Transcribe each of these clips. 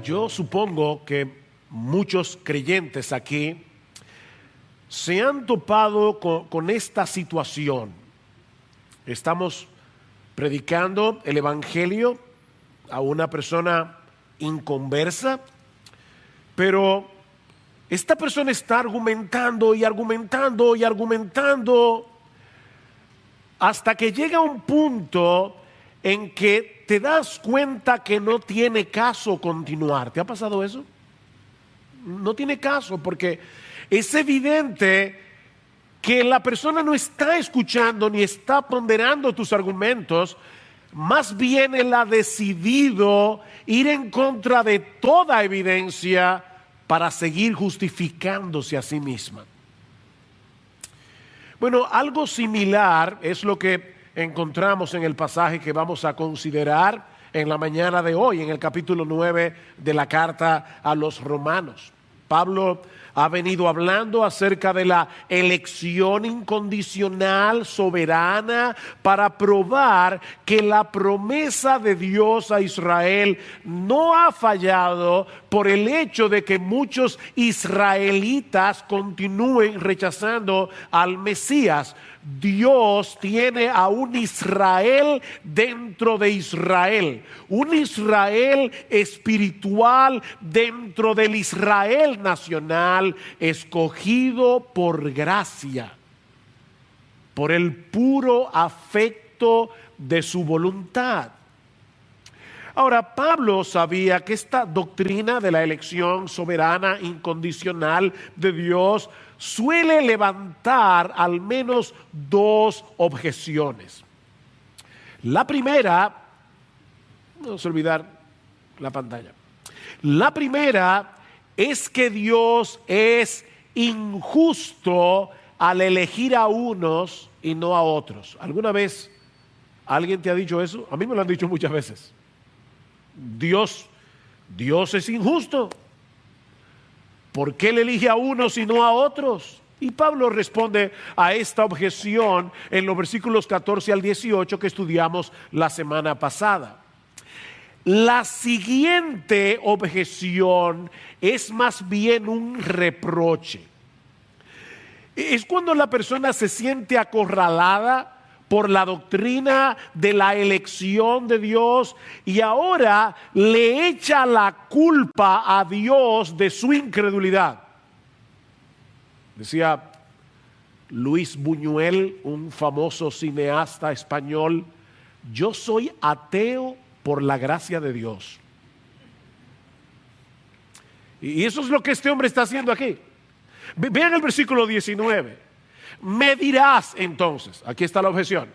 Yo supongo que muchos creyentes aquí se han topado con esta situación. Estamos predicando el evangelio a una persona inconversa, pero esta persona está argumentando y argumentando y argumentando hasta que llega un punto en que te das cuenta que no tiene caso continuar. ¿Te ha pasado eso? No tiene caso porque es evidente que la persona no está escuchando ni está ponderando tus argumentos. Más bien él ha decidido ir en contra de toda evidencia para seguir justificándose a sí misma. Bueno, algo similar es lo que encontramos en el pasaje que vamos a considerar en la mañana de hoy, en el capítulo 9 de la carta a los Romanos. Pablo ha venido hablando acerca de la elección incondicional, soberana, para probar que la promesa de Dios a Israel no ha fallado por el hecho de que muchos israelitas continúen rechazando al Mesías. Dios tiene a un Israel dentro de Israel, un Israel espiritual dentro del Israel nacional, escogido por gracia, por el puro afecto de su voluntad. Ahora, Pablo sabía que esta doctrina de la elección soberana incondicional de Dios suele levantar al menos dos objeciones. La primera, no vamos a olvidar la pantalla. La primera es que Dios es injusto al elegir a unos y no a otros. ¿Alguna vez alguien te ha dicho eso? A mí me lo han dicho muchas veces. Dios es injusto. ¿Por qué le elige a unos y no a otros? Y Pablo responde a esta objeción en los versículos 14 al 18 que estudiamos la semana pasada. La siguiente objeción es más bien un reproche. Es cuando la persona se siente acorralada por la doctrina de la elección de Dios y ahora le echa la culpa a Dios de su incredulidad. Decía Luis Buñuel, un famoso cineasta español: yo soy ateo por la gracia de Dios. Y eso es lo que este hombre está haciendo aquí. Vean el versículo 19. Me dirás entonces, aquí está la objeción,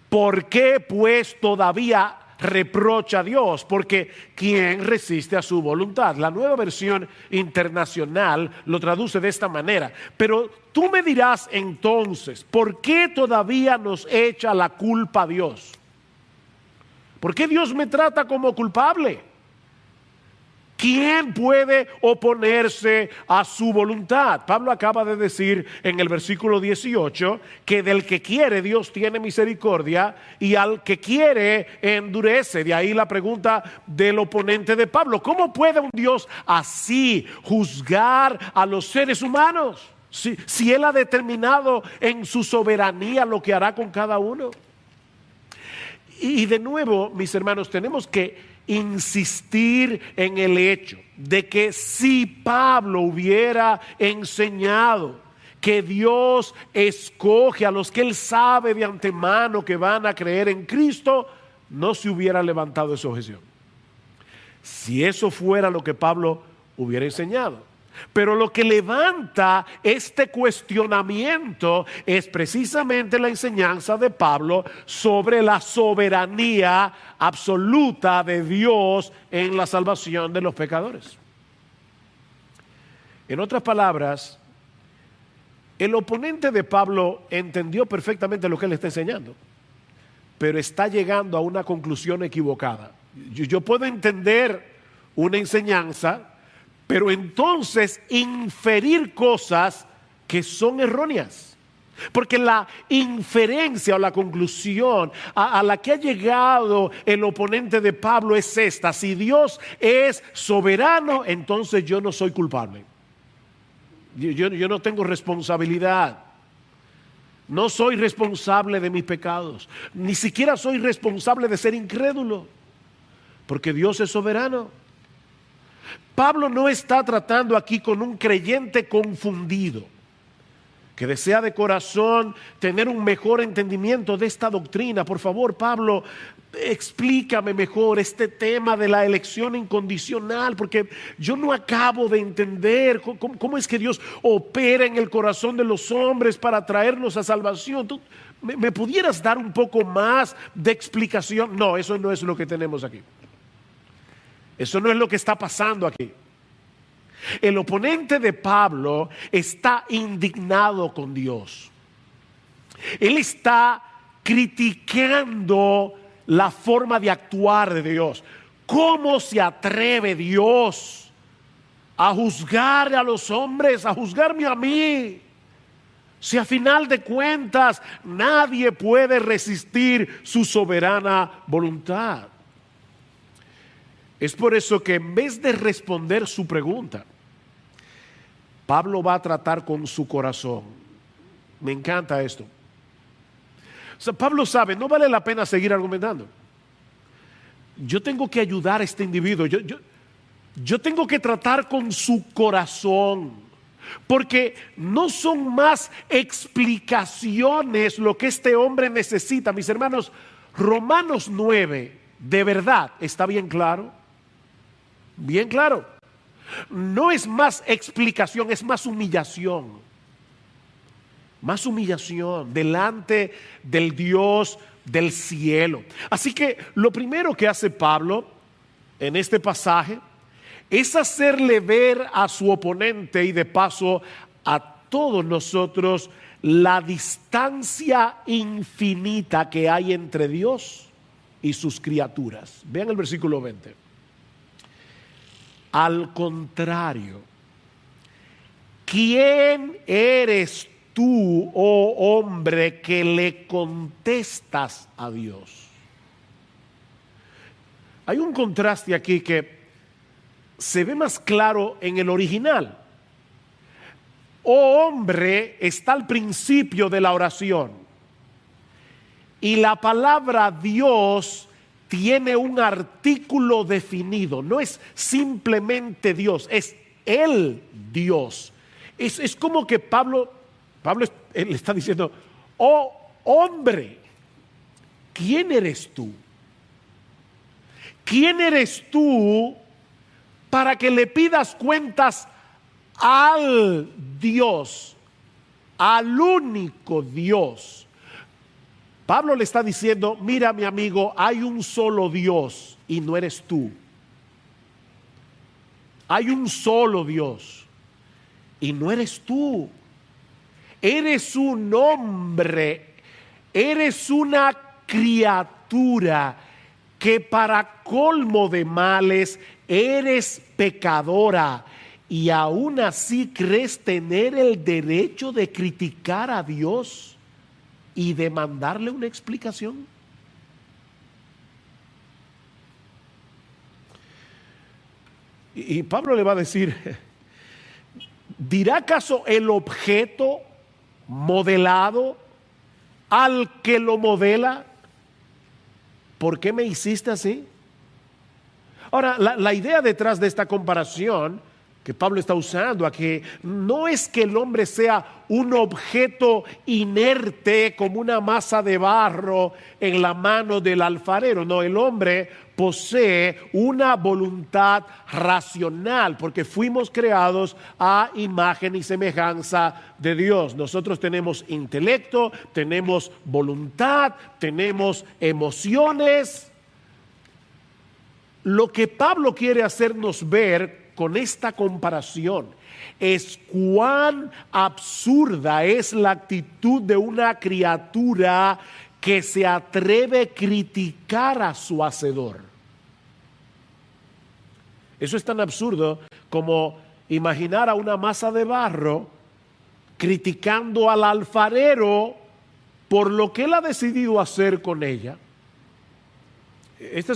¿por qué pues todavía reprocha a Dios? Porque ¿quién resiste a su voluntad? La Nueva Versión Internacional lo traduce de esta manera. Pero tú me dirás entonces, ¿por qué todavía nos echa la culpa a Dios? ¿Por qué Dios me trata como culpable? ¿Quién puede oponerse a su voluntad? Pablo acaba de decir en el versículo 18 que del que quiere Dios tiene misericordia y al que quiere endurece. De ahí la pregunta del oponente de Pablo: ¿cómo puede un Dios así juzgar a los seres humanos? Si Él ha determinado en su soberanía lo que hará con cada uno. Y de nuevo, mis hermanos, tenemos que insistir en el hecho de que si Pablo hubiera enseñado que Dios escoge a los que Él sabe de antemano que van a creer en Cristo, no se hubiera levantado esa objeción. Si eso fuera lo que Pablo hubiera enseñado. Pero lo que levanta este cuestionamiento es precisamente la enseñanza de Pablo sobre la soberanía absoluta de Dios en la salvación de los pecadores. En otras palabras, el oponente de Pablo entendió perfectamente lo que él está enseñando, pero está llegando a una conclusión equivocada. Yo puedo entender una enseñanza, pero entonces inferir cosas que son erróneas. Porque la inferencia o la conclusión a la que ha llegado el oponente de Pablo es esta: si Dios es soberano, entonces yo no soy culpable. Yo no tengo responsabilidad. No soy responsable de mis pecados. Ni siquiera soy responsable de ser incrédulo, porque Dios es soberano. Pablo no está tratando aquí con un creyente confundido, que desea de corazón tener un mejor entendimiento de esta doctrina. Por favor, Pablo, explícame mejor este tema de la elección incondicional, porque yo no acabo de entender cómo es que Dios opera en el corazón de los hombres para traernos a salvación. ¿Tú me pudieras dar un poco más de explicación? No, eso no es lo que tenemos aquí. Eso no es lo que está pasando aquí. El oponente de Pablo está indignado con Dios. Él está criticando la forma de actuar de Dios. ¿Cómo se atreve Dios a juzgar a los hombres, a juzgarme a mí? Si a final de cuentas nadie puede resistir su soberana voluntad. Es por eso que en vez de responder su pregunta, Pablo va a tratar con su corazón. Me encanta esto. O sea, Pablo sabe, no vale la pena seguir argumentando. Yo tengo que ayudar a este individuo. Yo tengo que tratar con su corazón. Porque no son más explicaciones lo que este hombre necesita. Mis hermanos, Romanos 9, de verdad, está bien claro. Bien claro. No es más explicación, es más humillación. Más humillación delante del Dios del cielo. Así que lo primero que hace Pablo en este pasaje es hacerle ver a su oponente y de paso a todos nosotros la distancia infinita que hay entre Dios y sus criaturas. Vean el versículo 20. Al contrario, ¿quién eres tú, oh hombre, que le contestas a Dios? Hay un contraste aquí que se ve más claro en el original. Oh hombre está al principio de la oración. Y la palabra Dios tiene un artículo definido. No es simplemente Dios, es el Dios. Es como que Pablo le está diciendo: oh hombre, ¿quién eres tú? ¿Quién eres tú para que le pidas cuentas al Dios, al único Dios? Pablo le está diciendo: mira, mi amigo, hay un solo Dios y no eres tú. Hay un solo Dios y no eres tú. Eres un hombre, eres una criatura que para colmo de males eres pecadora, y aún así crees tener el derecho de criticar a Dios y demandarle una explicación. Y Pablo le va a decir: ¿dirá acaso el objeto modelado al que lo modela: ¿por qué me hiciste así? Ahora, la idea detrás de esta comparación que Pablo está usando aquí no es que el hombre sea un objeto inerte como una masa de barro en la mano del alfarero. No, el hombre posee una voluntad racional porque fuimos creados a imagen y semejanza de Dios. Nosotros tenemos intelecto, tenemos voluntad, tenemos emociones. Lo que Pablo quiere hacernos ver con esta comparación es cuán absurda es la actitud de una criatura que se atreve a criticar a su hacedor. Eso es tan absurdo como imaginar a una masa de barro criticando al alfarero por lo que él ha decidido hacer con ella. Esta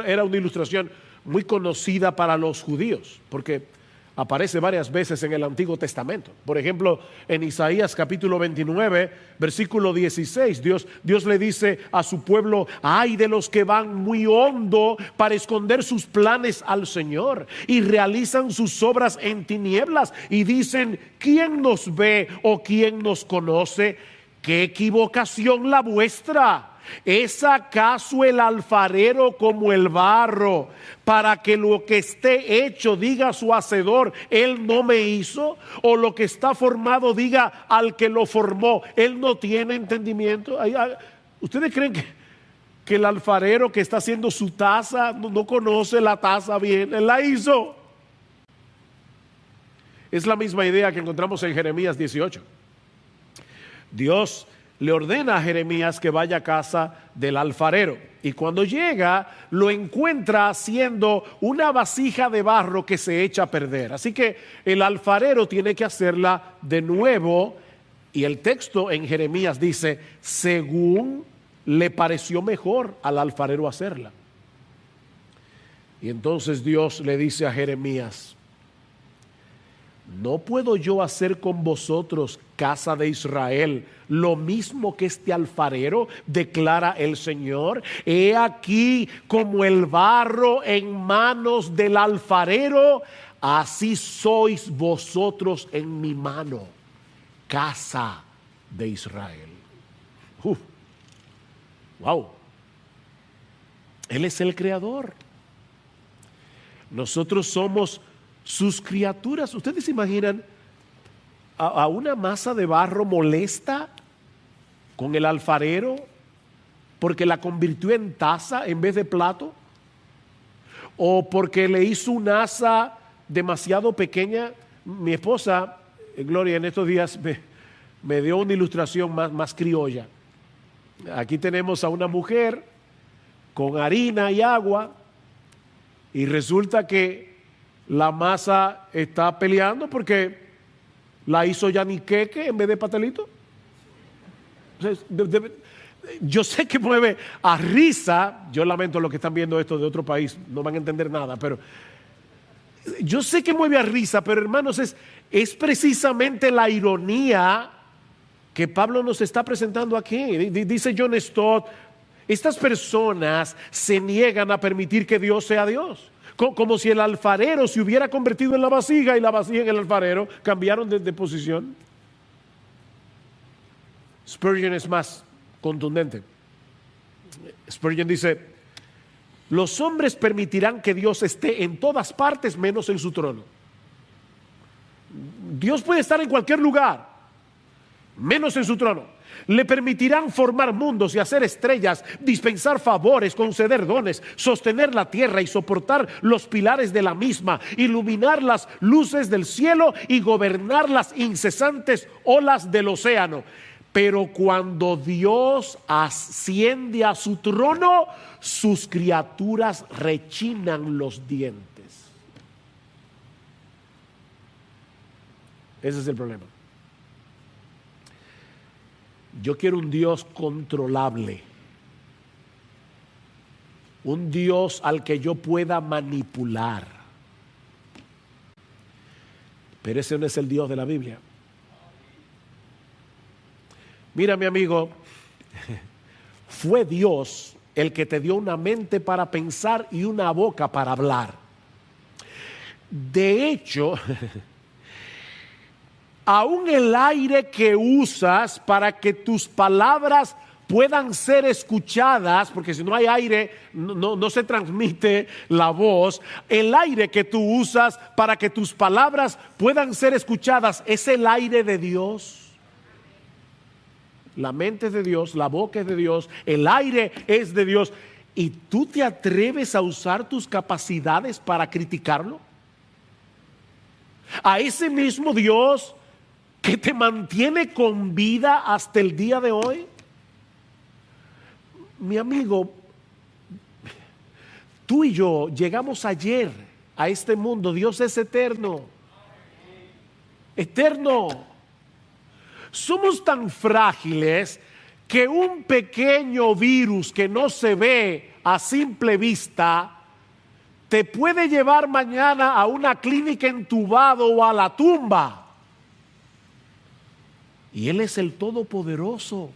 era una ilustración muy conocida para los judíos, porque aparece varias veces en el Antiguo Testamento. Por ejemplo, en Isaías capítulo 29, versículo 16, Dios le dice a su pueblo: ay de los que van muy hondo para esconder sus planes al Señor y realizan sus obras en tinieblas y dicen: ¿quién nos ve o quién nos conoce? ¡Qué equivocación la vuestra! ¿Es acaso el alfarero como el barro, para que lo que esté hecho diga a su hacedor: él no me hizo? ¿O lo que está formado diga al que lo formó: él no tiene entendimiento? ¿Ustedes creen que el alfarero que está haciendo su taza no conoce la taza bien? Él la hizo. Es la misma idea que encontramos en Jeremías 18. Dios le ordena a Jeremías que vaya a casa del alfarero, y cuando llega lo encuentra haciendo una vasija de barro que se echa a perder. Así que el alfarero tiene que hacerla de nuevo, y el texto en Jeremías dice: según le pareció mejor al alfarero hacerla. Y entonces Dios le dice a Jeremías: ¿no puedo yo hacer con vosotros, casa de Israel, lo mismo que este alfarero? Declara el Señor. He aquí como el barro en manos del alfarero, así sois vosotros en mi mano, casa de Israel. Wow. Él es el creador. Nosotros somos sus criaturas. ¿Ustedes se imaginan a una masa de barro molesta con el alfarero porque la convirtió en taza en vez de plato? ¿O porque le hizo una asa demasiado pequeña? Mi esposa, Gloria, en estos días me dio una ilustración más criolla. Aquí tenemos a una mujer con harina y agua, y resulta que la masa está peleando porque la hizo yaniqueque en vez de pastelito. Yo sé que mueve a risa. Yo lamento los que están viendo esto de otro país, no van a entender nada, pero yo sé que mueve a risa, pero hermanos, es precisamente la ironía que Pablo nos está presentando aquí. Dice John Stott: estas personas se niegan a permitir que Dios sea Dios. Como si el alfarero se hubiera convertido en la vasija y la vasija en el alfarero cambiaron de posición. Spurgeon es más contundente. Spurgeon dice: los hombres permitirán que Dios esté en todas partes menos en su trono. Dios puede estar en cualquier lugar menos en su trono. Le permitirán formar mundos y hacer estrellas, dispensar favores, conceder dones, sostener la tierra y soportar los pilares de la misma, iluminar las luces del cielo y gobernar las incesantes olas del océano. Pero cuando Dios asciende a su trono, sus criaturas rechinan los dientes. Ese es el problema. Yo quiero un Dios controlable, un Dios al que yo pueda manipular. Pero ese no es el Dios de la Biblia. Mira, mi amigo, fue Dios el que te dio una mente para pensar y una boca para hablar. De hecho, aún el aire que usas para que tus palabras puedan ser escuchadas, porque si no hay aire no se transmite la voz. El aire que tú usas para que tus palabras puedan ser escuchadas es el aire de Dios. La mente es de Dios, la boca es de Dios, el aire es de Dios. ¿Y tú te atreves a usar tus capacidades para criticarlo? A ese mismo Dios que te mantiene con vida hasta el día de hoy. Mi amigo, tú y yo llegamos ayer a este mundo. Dios es eterno. Eterno. somos tan frágiles que un pequeño virus que no se ve a simple vista te puede llevar mañana a una clínica entubado o a la tumba. Y Él es el Todopoderoso.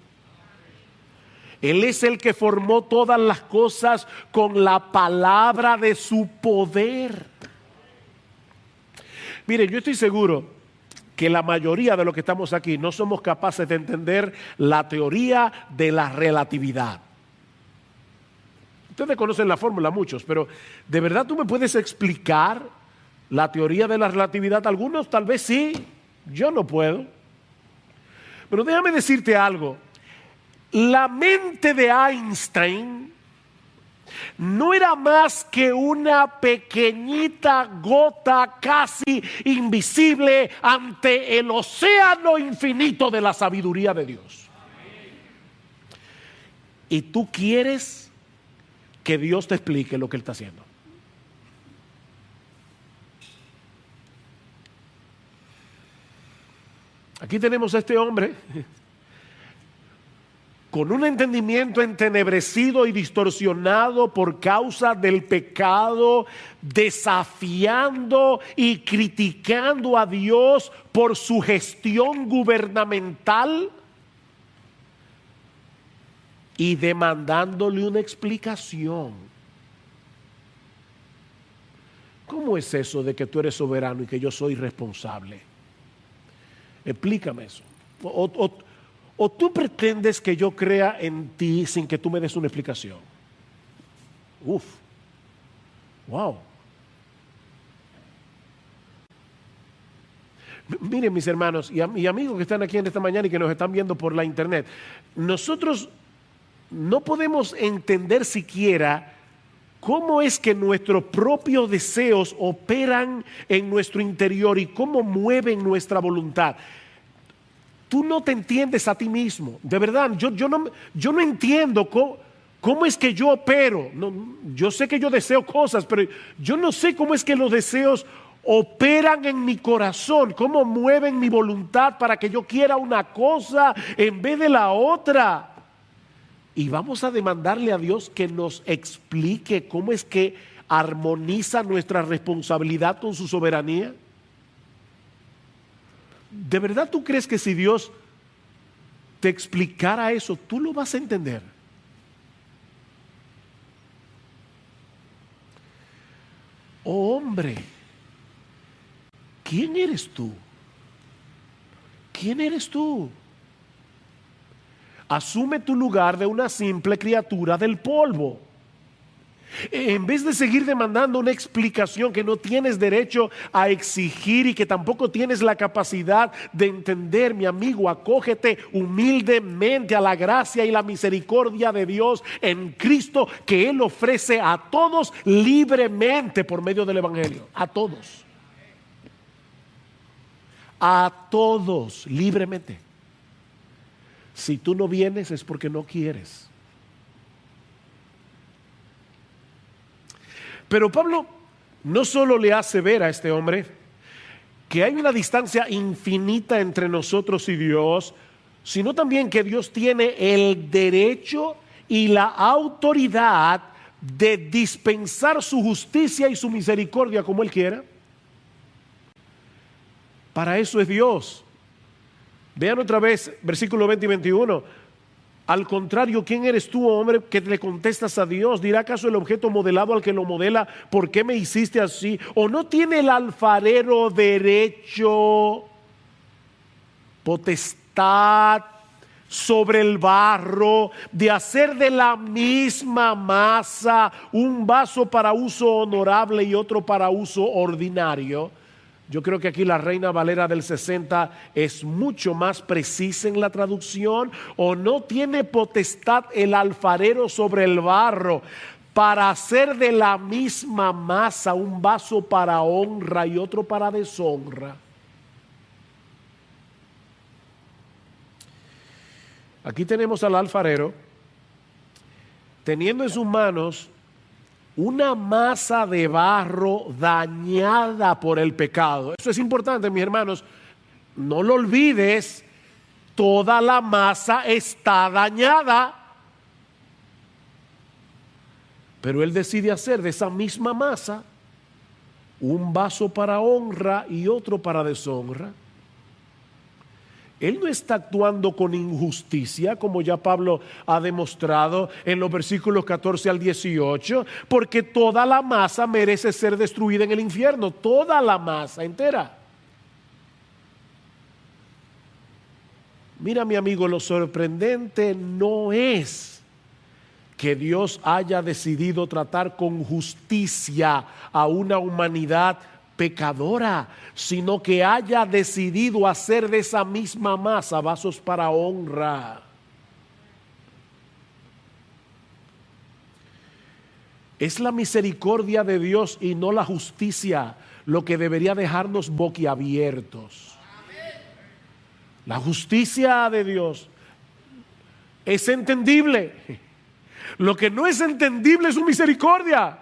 Él es el que formó todas las cosas con la palabra de su poder. Mire, yo estoy seguro que la mayoría de los que estamos aquí no somos capaces de entender la teoría de la relatividad. Ustedes conocen la fórmula, muchos, pero ¿de verdad tú me puedes explicar la teoría de la relatividad? Algunos tal vez sí, yo no puedo. Pero déjame decirte algo. La mente de Einstein no era más que una pequeñita gota casi invisible ante el océano infinito de la sabiduría de Dios. Y tú quieres que Dios te explique lo que Él está haciendo. Aquí tenemos a este hombre con un entendimiento entenebrecido y distorsionado por causa del pecado, desafiando y criticando a Dios por su gestión gubernamental y demandándole una explicación. ¿Cómo es eso de que tú eres soberano y que yo soy responsable? Explícame eso. ¿O tú pretendes que yo crea en ti sin que tú me des una explicación? Wow. Miren, mis hermanos y amigos que están aquí en esta mañana y que nos están viendo por la internet, nosotros no podemos entender siquiera cómo es que nuestros propios deseos operan en nuestro interior y cómo mueven nuestra voluntad. Tú no te entiendes a ti mismo, de verdad. Yo no entiendo cómo es que yo opero. No, yo sé que yo deseo cosas, pero yo no sé cómo es que los deseos operan en mi corazón, cómo mueven mi voluntad para que yo quiera una cosa en vez de la otra. Y vamos a demandarle a Dios que nos explique cómo es que armoniza nuestra responsabilidad con su soberanía. ¿De verdad tú crees que si Dios te explicara eso, tú lo vas a entender? Oh hombre, ¿quién eres tú? ¿Quién eres tú? Asume tu lugar de una simple criatura del polvo. En vez de seguir demandando una explicación que no tienes derecho a exigir y que tampoco tienes la capacidad de entender, mi amigo, acógete humildemente a la gracia y la misericordia de Dios en Cristo, que Él ofrece a todos libremente por medio del Evangelio. A todos. A todos libremente. Si tú no vienes es porque no quieres. Pero Pablo no solo le hace ver a este hombre que hay una distancia infinita entre nosotros y Dios, sino también que Dios tiene el derecho y la autoridad de dispensar su justicia y su misericordia como Él quiera. Para eso es Dios. Vean otra vez versículo 20 y 21. Al contrario, ¿quién eres tú, hombre, que le contestas a Dios? ¿Dirá acaso el objeto modelado al que lo modela, ¿por qué me hiciste así? ¿O no tiene el alfarero derecho, potestad sobre el barro, de hacer de la misma masa un vaso para uso honorable y otro para uso ordinario? Yo creo que aquí la Reina Valera del 60 es mucho más precisa en la traducción. ¿O no tiene potestad el alfarero sobre el barro para hacer de la misma masa un vaso para honra y otro para deshonra? Aquí tenemos al alfarero teniendo en sus manos una masa de barro dañada por el pecado. Eso es importante, mis hermanos. No lo olvides. toda la masa está dañada. Pero él decide hacer de esa misma masa un vaso para honra y otro para deshonra. Él no está actuando con injusticia, como ya Pablo ha demostrado en los versículos 14 al 18, porque toda la masa merece ser destruida en el infierno, toda la masa entera. Mira, mi amigo, lo sorprendente no es que Dios haya decidido tratar con justicia a una humanidad pecadora, sino que haya decidido hacer de esa misma masa vasos para honra. Es la misericordia de Dios y no la justicia lo que debería dejarnos boquiabiertos. La justicia de Dios es entendible. Lo que no es entendible es su misericordia.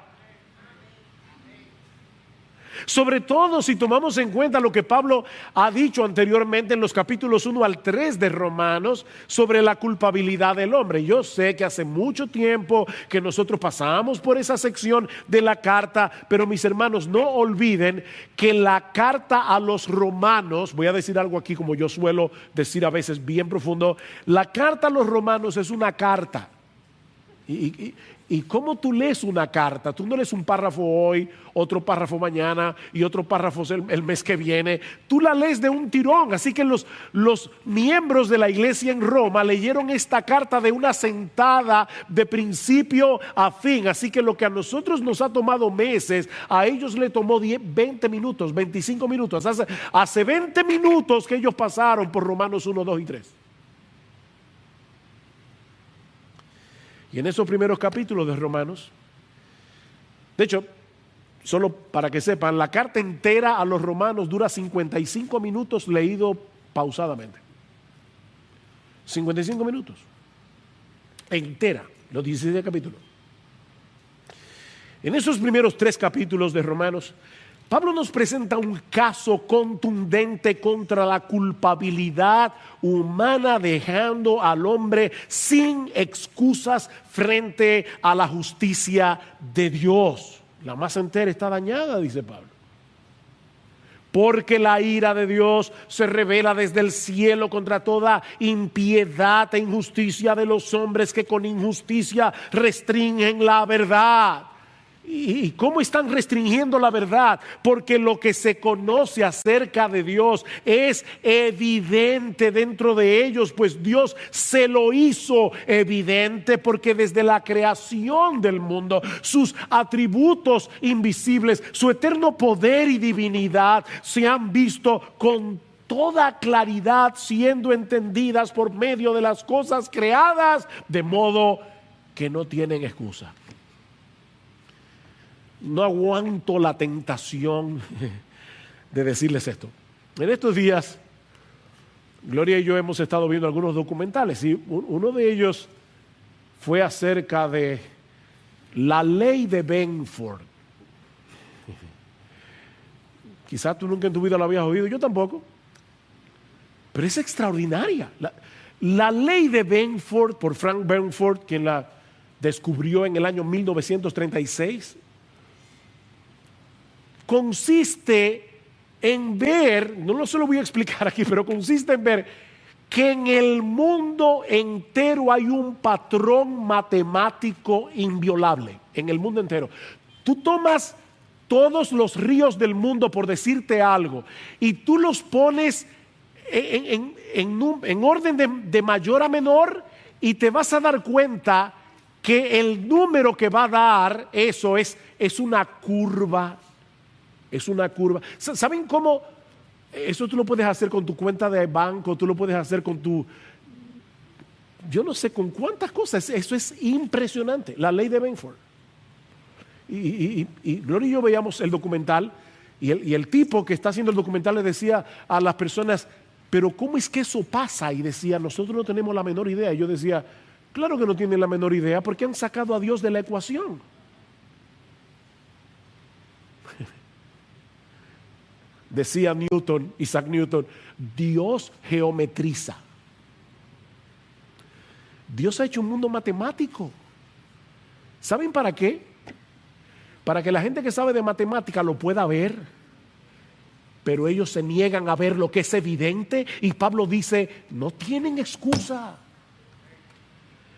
Sobre todo si tomamos en cuenta lo que Pablo ha dicho anteriormente en los capítulos 1 al 3 de Romanos sobre la culpabilidad del hombre. Yo sé que hace mucho tiempo que nosotros pasamos por esa sección de la carta, pero mis hermanos, no olviden que la carta a los romanos, voy a decir algo aquí como yo suelo decir a veces bien profundo, la carta a los romanos es una carta. ¿Y cómo tú lees una carta? Tú no lees un párrafo hoy, otro párrafo mañana y otro párrafo el mes que viene. Tú la lees de un tirón. Así que los miembros de la iglesia en Roma leyeron esta carta de una sentada de principio a fin. Así que lo que a nosotros nos ha tomado meses, a ellos le tomó 20 minutos, 25 minutos. Hace 20 minutos que ellos pasaron por Romanos 1, 2 y 3. Y en esos primeros capítulos de Romanos, de hecho, solo para que sepan, la carta entera a los romanos dura 55 minutos leído pausadamente. 55 minutos. Entera, los 17 capítulos. En esos primeros 3 capítulos de Romanos, Pablo nos presenta un caso contundente contra la culpabilidad humana, dejando al hombre sin excusas frente a la justicia de Dios. La masa entera está dañada, dice Pablo. Porque la ira de Dios se revela desde el cielo contra toda impiedad e injusticia de los hombres que con injusticia restringen la verdad. ¿Y cómo están restringiendo la verdad? Porque lo que se conoce acerca de Dios es evidente dentro de ellos, pues Dios se lo hizo evidente, porque desde la creación del mundo, sus atributos invisibles, su eterno poder y divinidad se han visto con toda claridad, siendo entendidas por medio de las cosas creadas, de modo que no tienen excusa. No aguanto la tentación de decirles esto. En estos días, Gloria y yo hemos estado viendo algunos documentales y uno de ellos fue acerca de la ley de Benford. Quizás tú nunca en tu vida la habías oído, yo tampoco. Pero es extraordinaria. La ley de Benford, por Frank Benford, quien la descubrió en el año 1936, consiste en ver, no se lo voy a explicar aquí, pero consiste en ver que en el mundo entero hay un patrón matemático inviolable, en el mundo entero. Tú tomas todos los ríos del mundo, por decirte algo, y tú los pones en orden de mayor a menor, y te vas a dar cuenta que el número que va a dar eso es una curva. Es una curva. ¿Saben cómo? Eso tú lo puedes hacer con tu cuenta de banco, tú lo puedes hacer con tu... Yo no sé con cuántas cosas. Eso es impresionante. La ley de Benford. Y Gloria y yo veíamos el documental y el tipo que está haciendo el documental le decía a las personas, pero ¿cómo es que eso pasa? Y decía, nosotros no tenemos la menor idea. Y yo decía, claro que no tienen la menor idea porque han sacado a Dios de la ecuación. Decía Isaac Newton, Dios geometriza. Dios ha hecho un mundo matemático. ¿Saben para qué? Para que la gente que sabe de matemática lo pueda ver. Pero ellos se niegan a ver lo que es evidente. Y Pablo dice, no tienen excusa.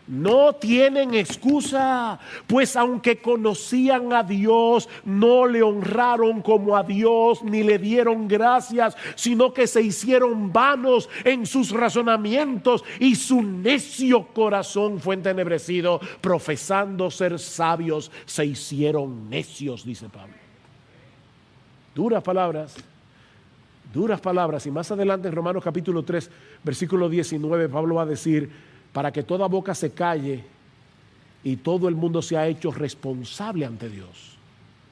No tienen excusa, pues aunque conocían a Dios, no le honraron como a Dios, ni le dieron gracias, sino que se hicieron vanos en sus razonamientos y su necio corazón fue entenebrecido. Profesando ser sabios, se hicieron necios, dice Pablo. Duras palabras. Y más adelante en Romanos capítulo 3, versículo 19, Pablo va a decir, para que toda boca se calle y todo el mundo se ha hecho responsable ante Dios.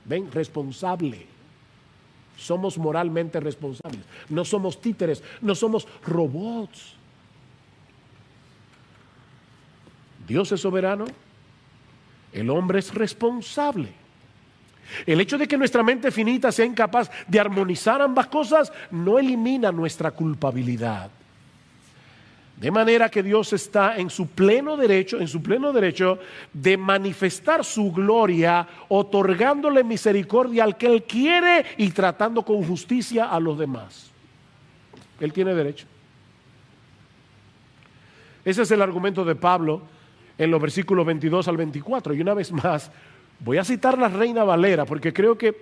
¿Ven? Responsable. Somos moralmente responsables. No somos títeres, no somos robots. Dios es soberano, el hombre es responsable. El hecho de que nuestra mente finita sea incapaz de armonizar ambas cosas no elimina nuestra culpabilidad. De manera que Dios está en su pleno derecho de manifestar su gloria, otorgándole misericordia al que Él quiere y tratando con justicia a los demás. Él tiene derecho. Ese es el argumento de Pablo en los versículos 22 al 24. Y una vez más, voy a citar la Reina Valera porque creo que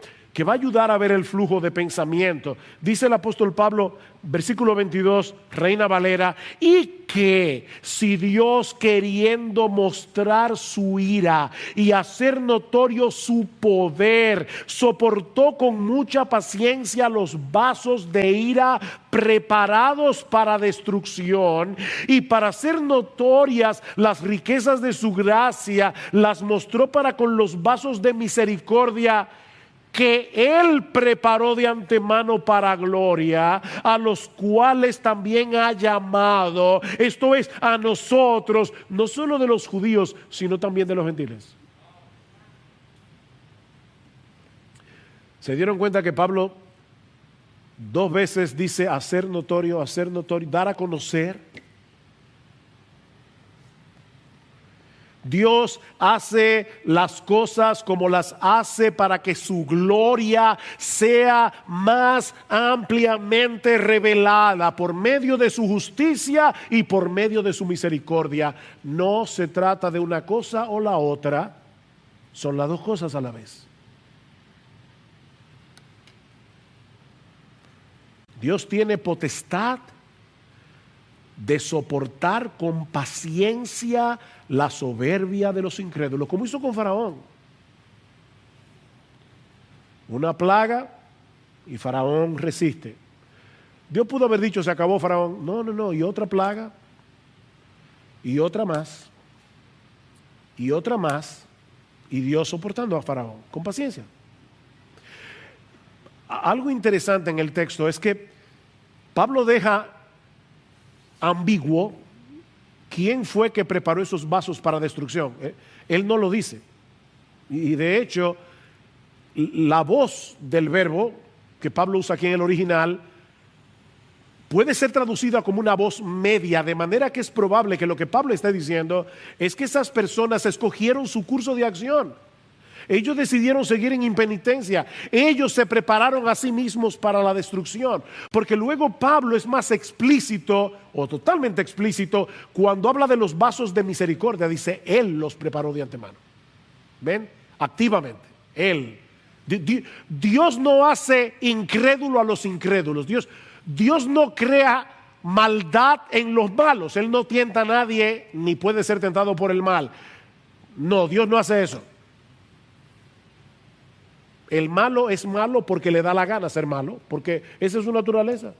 va a ayudar a ver el flujo de pensamiento. Dice el apóstol Pablo, versículo 22, Reina Valera, y que si Dios, queriendo mostrar su ira y hacer notorio su poder, soportó con mucha paciencia los vasos de ira preparados para destrucción, y para hacer notorias las riquezas de su gracia, las mostró para con los vasos de misericordia que Él preparó de antemano para gloria, a los cuales también ha llamado, esto es, a nosotros, no solo de los judíos, sino también de los gentiles. ¿Se dieron cuenta que Pablo 2 veces dice hacer notorio, dar a conocer? Dios hace las cosas como las hace para que su gloria sea más ampliamente revelada por medio de su justicia y por medio de su misericordia. No se trata de una cosa o la otra, son las dos cosas a la vez. Dios tiene potestad de soportar con paciencia la soberbia de los incrédulos, como hizo con Faraón. Una plaga y Faraón resiste. Dios pudo haber dicho, se acabó Faraón. No, y otra plaga, y otra más, y otra más, y Dios soportando a Faraón con paciencia. Algo interesante en el texto es que Pablo deja ambiguo quién fue que preparó esos vasos para destrucción. Él no lo dice. Y de hecho, la voz del verbo que Pablo usa aquí en el original puede ser traducida como una voz media, de manera que es probable que lo que Pablo está diciendo es que esas personas escogieron su curso de acción. Ellos decidieron seguir en impenitencia. Ellos se prepararon a sí mismos para la destrucción. Porque luego Pablo es más explícito, o totalmente explícito, cuando habla de los vasos de misericordia. Dice, Él los preparó de antemano. ¿Ven? Activamente. Él. Dios no hace incrédulo a los incrédulos. Dios no crea maldad en los malos. Él no tienta a nadie, ni puede ser tentado por el mal. No, Dios no hace eso. El malo es malo porque le da la gana ser malo, porque esa es su naturaleza.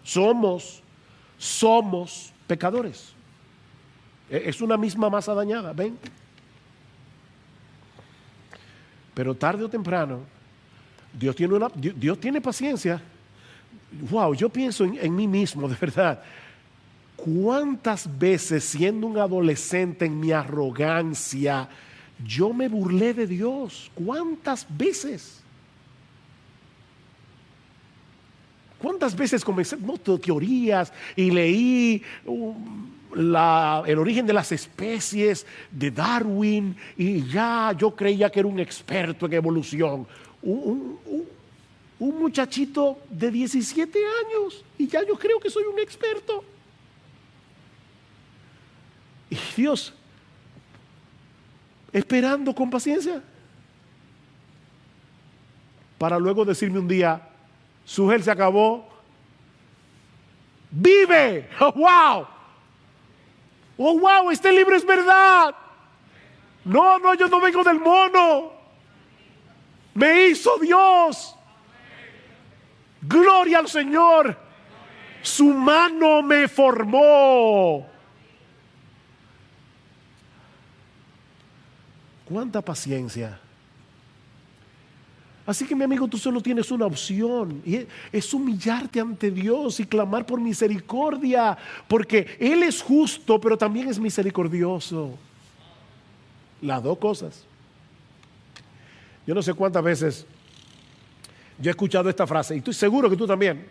Somos pecadores. Es una misma masa dañada, ¿ven? Pero tarde o temprano, Dios tiene paciencia. Wow, yo pienso en mí mismo, de verdad. ¿Cuántas veces siendo un adolescente en mi arrogancia yo me burlé de Dios? ¿Cuántas veces? ¿Cuántas veces comencé teorías y leí el origen de las especies de Darwin y ya yo creía que era un experto en evolución? Un muchachito de 17 años y ya yo creo que soy un experto. Y Dios, esperando con paciencia, para luego decirme un día: su gel se acabó, vive. ¡Oh, wow! ¡Oh, wow! Este libro es verdad. No, yo no vengo del mono. Me hizo Dios. Gloria al Señor. Su mano me formó. ¡Cuánta paciencia! Así que, mi amigo, tú solo tienes una opción, y es humillarte ante Dios y clamar por misericordia, porque Él es justo, pero también es misericordioso. Las dos cosas. Yo no sé cuántas veces yo he escuchado esta frase, y estoy seguro que tú también: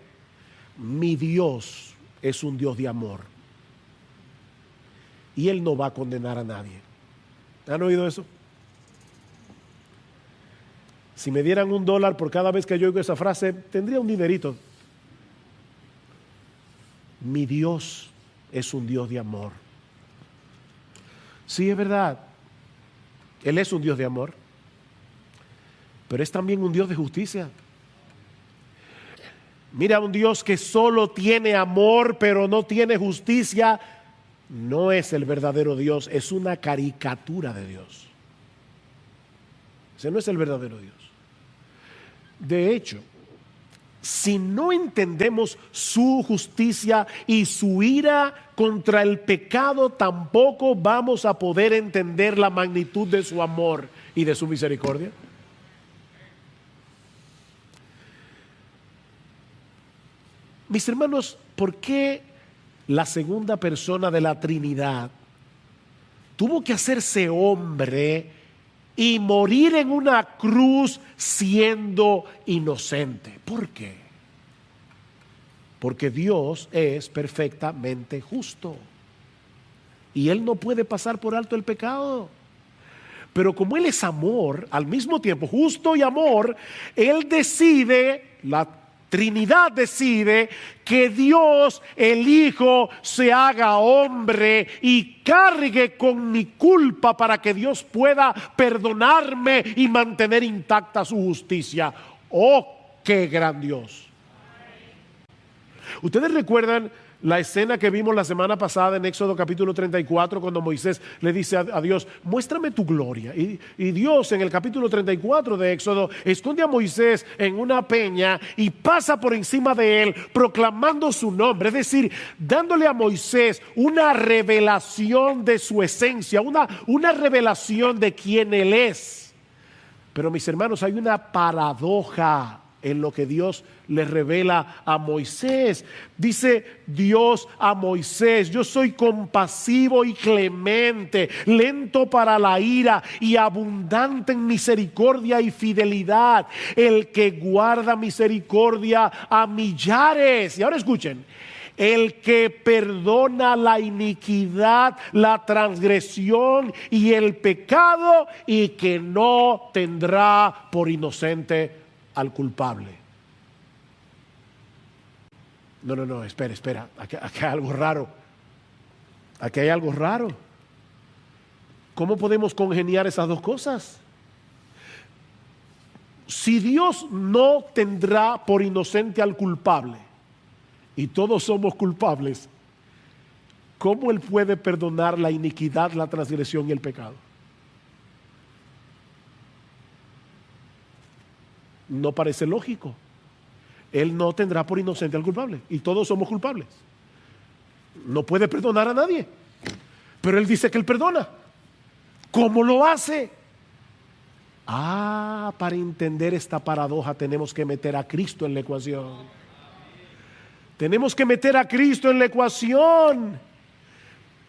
mi Dios es un Dios de amor, y Él no va a condenar a nadie. ¿Han oído eso? Si me dieran $1 por cada vez que yo oigo esa frase, tendría un dinerito. Mi Dios es un Dios de amor. Sí, es verdad. Él es un Dios de amor, pero es también un Dios de justicia. Mira, un Dios que solo tiene amor, pero no tiene justicia, no es el verdadero Dios, es una caricatura de Dios. Ese no es el verdadero Dios. De hecho, si no entendemos su justicia y su ira contra el pecado, tampoco vamos a poder entender la magnitud de su amor y de su misericordia. Mis hermanos, ¿por qué la segunda persona de la Trinidad tuvo que hacerse hombre y morir en una cruz siendo inocente? ¿Por qué? Porque Dios es perfectamente justo y Él no puede pasar por alto el pecado. Pero como Él es amor, al mismo tiempo justo y amor, Él decide, la Trinidad decide que Dios, el Hijo, se haga hombre y cargue con mi culpa para que Dios pueda perdonarme y mantener intacta su justicia. ¡Oh, qué gran Dios! ¿Ustedes recuerdan la escena que vimos la semana pasada en Éxodo capítulo 34, cuando Moisés le dice a Dios: muéstrame tu gloria? Y Dios, en el capítulo 34 de Éxodo, esconde a Moisés en una peña y pasa por encima de él proclamando su nombre, es decir, dándole a Moisés una revelación de su esencia, una revelación de quién él es. Pero, mis hermanos, hay una paradoja en lo que Dios le revela a Moisés. Dice Dios a Moisés: yo soy compasivo y clemente, lento para la ira y abundante en misericordia y fidelidad, el que guarda misericordia a millares. Y ahora escuchen: el que perdona la iniquidad, la transgresión y el pecado, y que no tendrá por inocente al culpable. No, espera, aquí hay algo raro. Aquí hay algo raro. ¿Cómo podemos congeniar esas dos cosas? Si Dios no tendrá por inocente al culpable, y todos somos culpables, ¿cómo Él puede perdonar la iniquidad, la transgresión y el pecado? No parece lógico. Él no tendrá por inocente al culpable, y todos somos culpables. No puede perdonar a nadie, pero Él dice que Él perdona. ¿Cómo lo hace? Para entender esta paradoja tenemos que meter a Cristo en la ecuación. Tenemos que meter a Cristo en la ecuación.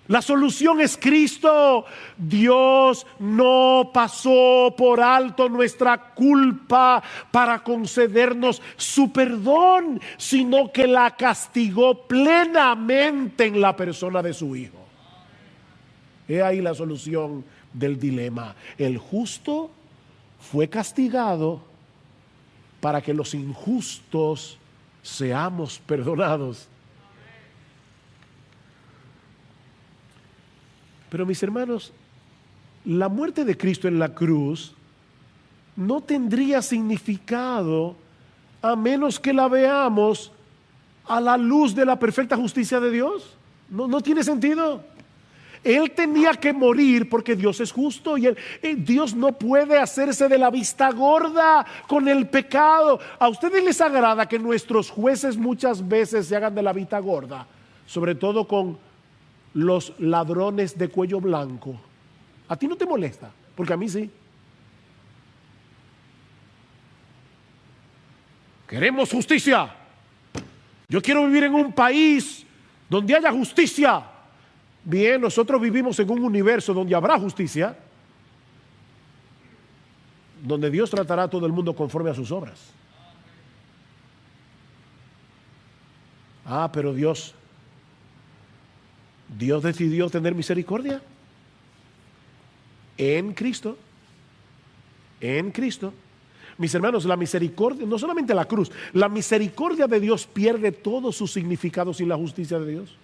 La solución es Cristo. Dios no pasó por alto nuestra culpa para concedernos su perdón, sino que la castigó plenamente en la persona de su Hijo. He ahí la solución del dilema. El justo fue castigado para que los injustos seamos perdonados. Pero mis hermanos, la muerte de Cristo en la cruz no tendría significado a menos que la veamos a la luz de la perfecta justicia de Dios. No tiene sentido. Él tenía que morir porque Dios es justo y Dios no puede hacerse de la vista gorda con el pecado. ¿A ustedes les agrada que nuestros jueces muchas veces se hagan de la vista gorda? Sobre todo con los ladrones de cuello blanco. ¿A ti no te molesta? Porque a mí sí. Queremos justicia. Yo quiero vivir en un país donde haya justicia. Bien, nosotros vivimos en un universo donde habrá justicia, donde Dios tratará a todo el mundo conforme a sus obras. Pero Dios decidió tener misericordia en Cristo. En Cristo. Mis hermanos, la misericordia, no solamente la cruz, la misericordia de Dios pierde todo su significado sin la justicia de Dios.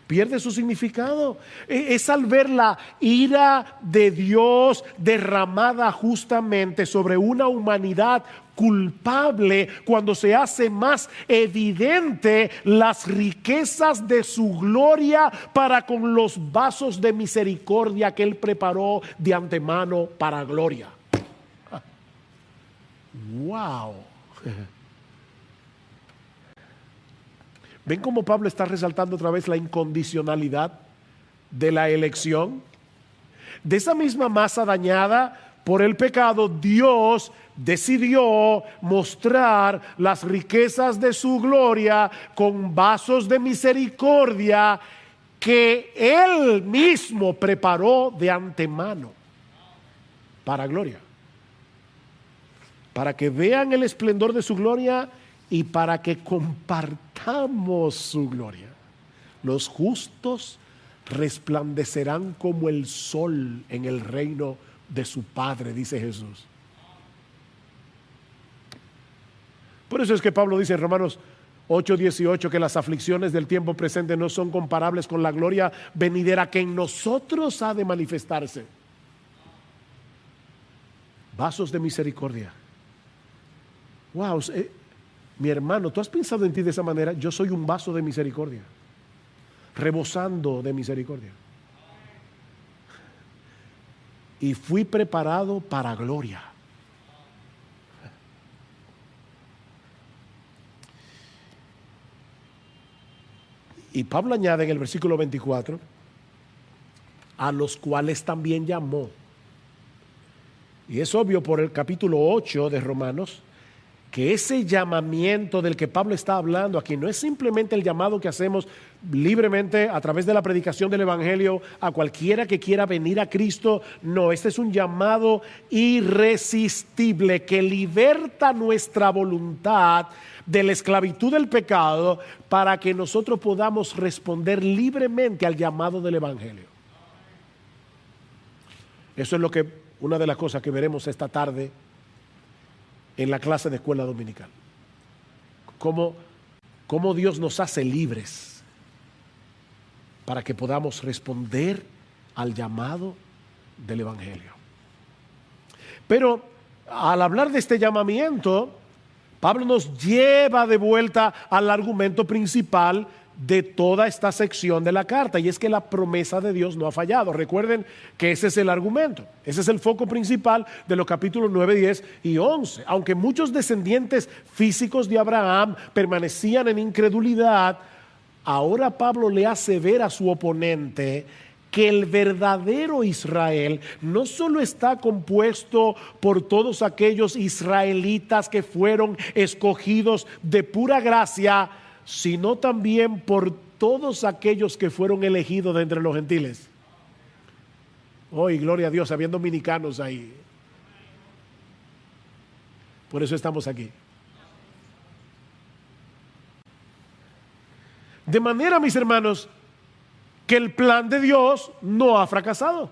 Pierde su significado. Es al ver la ira de Dios derramada justamente sobre una humanidad culpable, cuando se hace más evidente las riquezas de su gloria para con los vasos de misericordia que Él preparó de antemano para gloria. ¡Wow! ¿Ven cómo Pablo está resaltando otra vez la incondicionalidad de la elección? De esa misma masa dañada por el pecado, Dios decidió mostrar las riquezas de su gloria con vasos de misericordia que Él mismo preparó de antemano para gloria. Para que vean el esplendor de su gloria y para que compartamos su gloria. Los justos resplandecerán como el sol en el reino de su Padre, dice Jesús. Por eso es que Pablo dice en Romanos 8:18 que las aflicciones del tiempo presente no son comparables con la gloria venidera que en nosotros ha de manifestarse. Vasos de misericordia. Wow, mi hermano, ¿tú has pensado en ti de esa manera? Yo soy un vaso de misericordia, rebosando de misericordia. Y fui preparado para gloria. Y Pablo añade en el versículo 24, a los cuales también llamó. Y es obvio por el capítulo 8 de Romanos, que ese llamamiento del que Pablo está hablando aquí no es simplemente el llamado que hacemos libremente a través de la predicación del Evangelio a cualquiera que quiera venir a Cristo. No, este es un llamado irresistible que liberta nuestra voluntad de la esclavitud del pecado para que nosotros podamos responder libremente al llamado del Evangelio. Eso es una de las cosas que veremos esta tarde en la clase de escuela dominical. Cómo Dios nos hace libres para que podamos responder al llamado del Evangelio. Pero al hablar de este llamamiento, Pablo nos lleva de vuelta al argumento principal de toda esta sección de la carta, y es que la promesa de Dios no ha fallado. Recuerden que ese es el argumento, ese es el foco principal de los capítulos 9, 10 y 11. Aunque muchos descendientes físicos de Abraham permanecían en incredulidad, ahora Pablo le hace ver a su oponente que el verdadero Israel no solo está compuesto por todos aquellos israelitas que fueron escogidos de pura gracia, sino también por todos aquellos que fueron elegidos de entre los gentiles. Hoy, gloria a Dios, habían dominicanos ahí. Por eso estamos aquí. De manera, mis hermanos, que el plan de Dios no ha fracasado.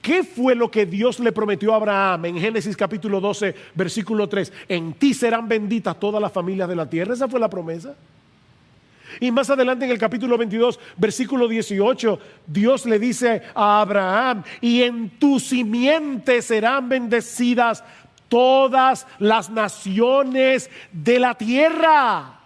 ¿Qué fue lo que Dios le prometió a Abraham en Génesis capítulo 12, versículo 3? En ti serán benditas todas las familias de la tierra. Esa fue la promesa. Y más adelante en el capítulo 22, versículo 18, Dios le dice a Abraham: y en tu simiente serán bendecidas todas las naciones de la tierra.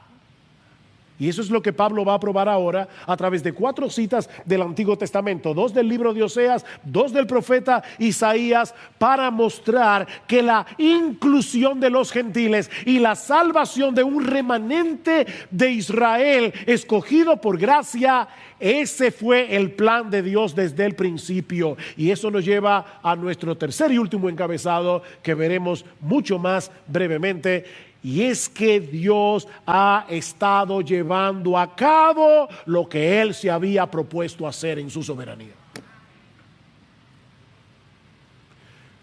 Y eso es lo que Pablo va a probar ahora a través de 4 citas del Antiguo Testamento, 2 del libro de Oseas, 2 del profeta Isaías, para mostrar que la inclusión de los gentiles y la salvación de un remanente de Israel escogido por gracia, ese fue el plan de Dios desde el principio. Y eso nos lleva a nuestro tercer y último encabezado, que veremos mucho más brevemente. Y es que Dios ha estado llevando a cabo lo que Él se había propuesto hacer en su soberanía.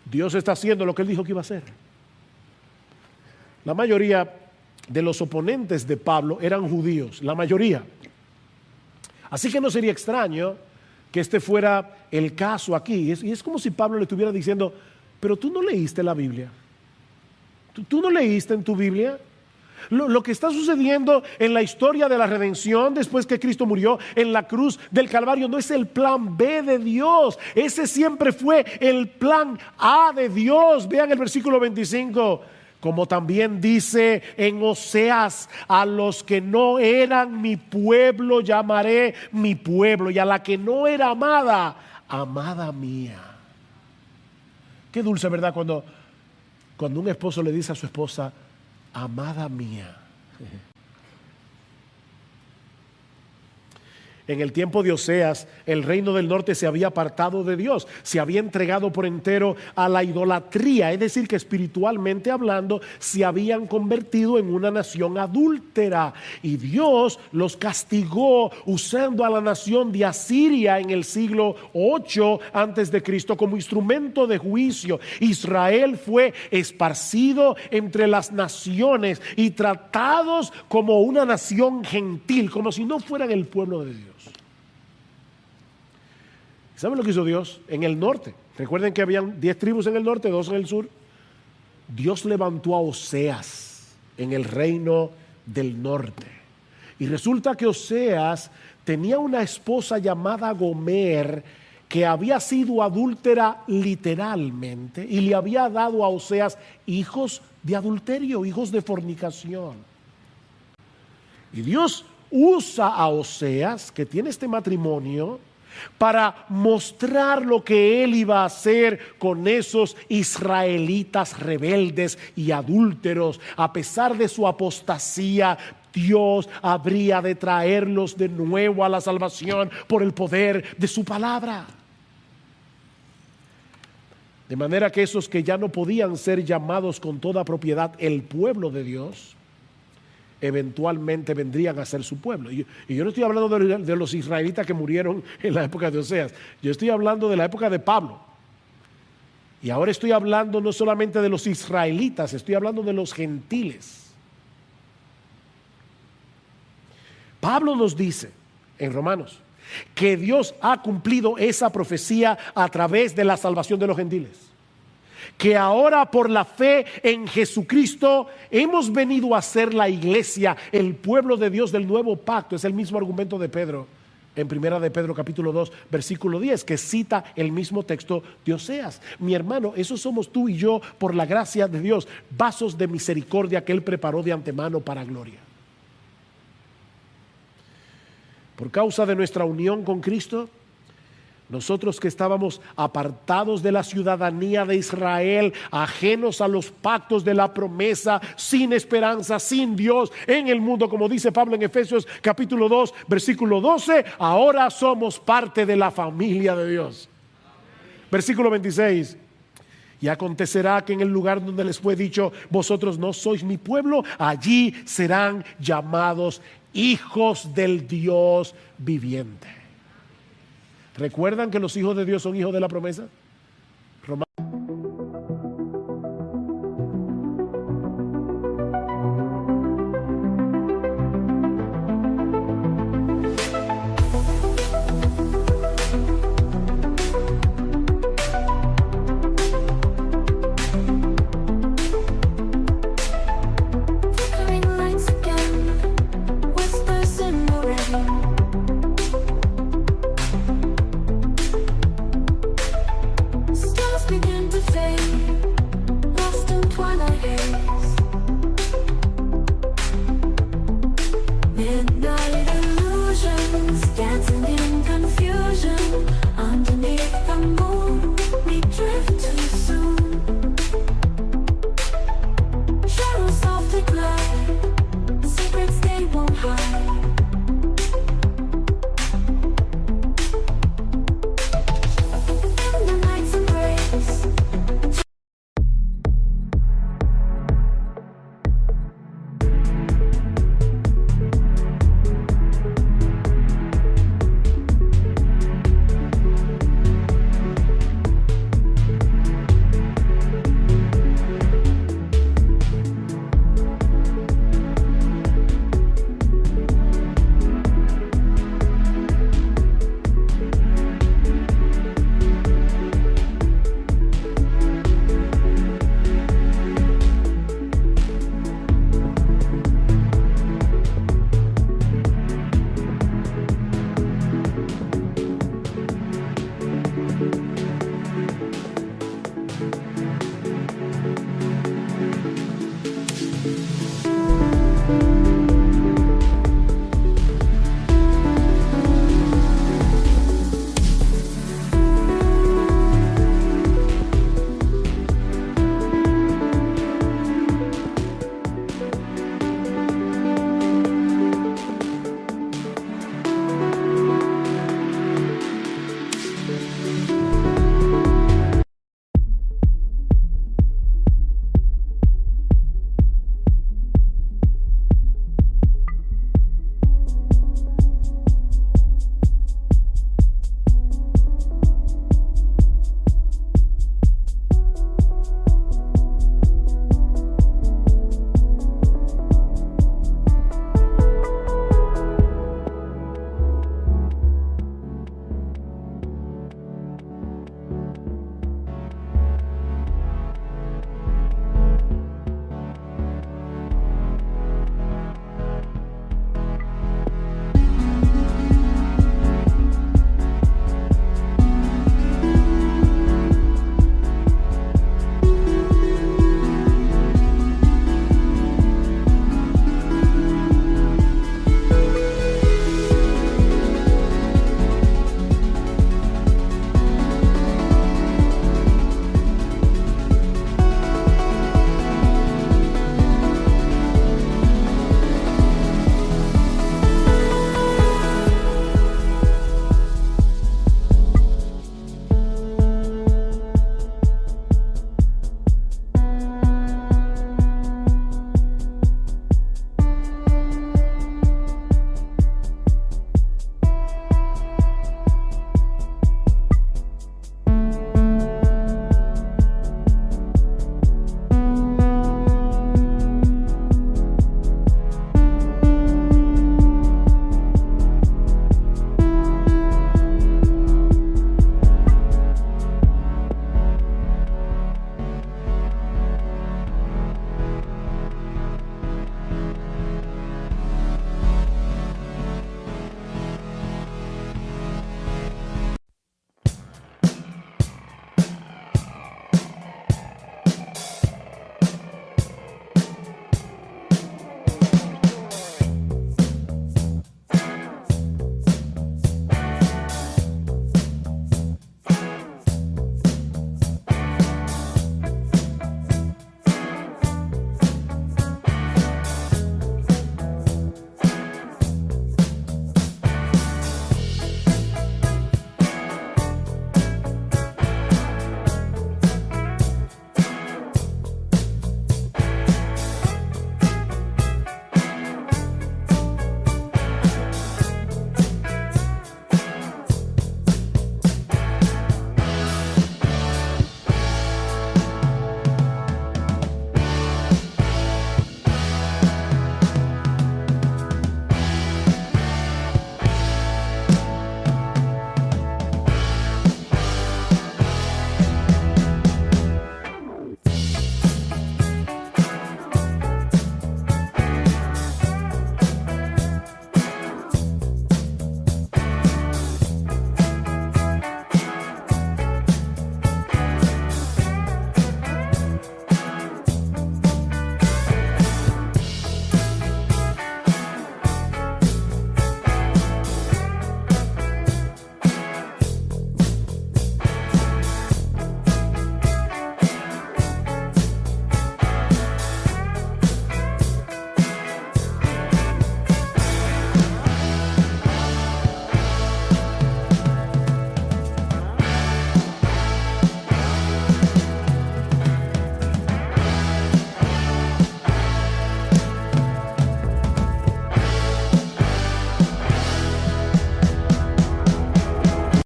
Dios está haciendo lo que Él dijo que iba a hacer. La mayoría de los oponentes de Pablo eran judíos, la mayoría. Así que no sería extraño que este fuera el caso aquí. Y es como si Pablo le estuviera diciendo: pero tú no leíste la Biblia. ¿Tú no leíste en tu Biblia lo que está sucediendo en la historia de la redención después que Cristo murió en la cruz del Calvario? No es el plan B de Dios, ese siempre fue el plan A de Dios. Vean el versículo 25. Como también dice en Oseas: a los que no eran mi pueblo llamaré mi pueblo, y a la que no era amada, amada mía. Qué dulce, ¿verdad? Cuando un esposo le dice a su esposa: amada mía. En el tiempo de Oseas, el reino del norte se había apartado de Dios, se había entregado por entero a la idolatría, es decir, que espiritualmente hablando se habían convertido en una nación adúltera, y Dios los castigó usando a la nación de Asiria en el siglo 8 antes de Cristo como instrumento de juicio. Israel fue esparcido entre las naciones y tratados como una nación gentil, como si no fueran el pueblo de Dios. ¿Saben lo que hizo Dios? En el norte, recuerden que habían 10 tribus en el norte, 2 en el sur. Dios levantó a Oseas en el reino del norte. Y resulta que Oseas tenía una esposa llamada Gomer, que había sido adúltera literalmente, y le había dado a Oseas hijos de adulterio, hijos de fornicación. Y Dios usa a Oseas, que tiene este matrimonio, para mostrar lo que él iba a hacer con esos israelitas rebeldes y adúlteros. A pesar de su apostasía, Dios habría de traerlos de nuevo a la salvación por el poder de su palabra. De manera que esos que ya no podían ser llamados con toda propiedad el pueblo de Dios, eventualmente vendrían a ser su pueblo. Y yo no estoy hablando de los israelitas que murieron en la época de Oseas. Yo estoy hablando de la época de Pablo. Y ahora estoy hablando no solamente de los israelitas, estoy hablando de los gentiles. Pablo nos dice en Romanos que Dios ha cumplido esa profecía a través de la salvación de los gentiles. Que ahora por la fe en Jesucristo hemos venido a ser la iglesia, el pueblo de Dios del nuevo pacto. Es el mismo argumento de Pedro en primera de Pedro capítulo 2 versículo 10, que cita el mismo texto de Oseas. Mi hermano, eso somos tú y yo por la gracia de Dios, vasos de misericordia que Él preparó de antemano para gloria. Por causa de nuestra unión con Cristo, nosotros que estábamos apartados de la ciudadanía de Israel, ajenos a los pactos de la promesa, sin esperanza, sin Dios en el mundo, como dice Pablo en Efesios capítulo 2, versículo 12, ahora somos parte de la familia de Dios. Versículo 26. Y acontecerá que en el lugar donde les fue dicho, vosotros no sois mi pueblo, allí serán llamados hijos del Dios viviente. ¿Recuerdan que los hijos de Dios son hijos de la promesa? Flickering lights again, whispers in the rain.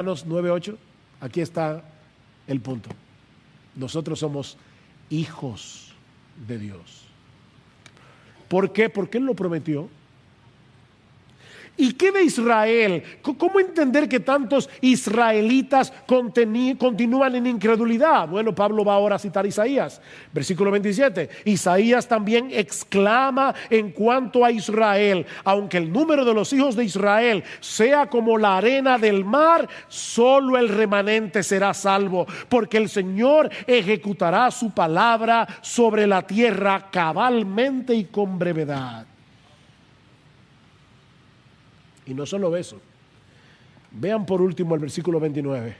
Romanos 9:8, aquí está el punto. Nosotros somos hijos de Dios. ¿Por qué? Porque Él lo prometió. ¿Y qué de Israel? ¿Cómo entender que tantos israelitas continúan en incredulidad? Bueno, Pablo va ahora a citar Isaías, versículo 27. Isaías también exclama en cuanto a Israel: aunque el número de los hijos de Israel sea como la arena del mar, solo el remanente será salvo, porque el Señor ejecutará su palabra sobre la tierra cabalmente y con brevedad. Y no solo eso. Vean por último el versículo 29.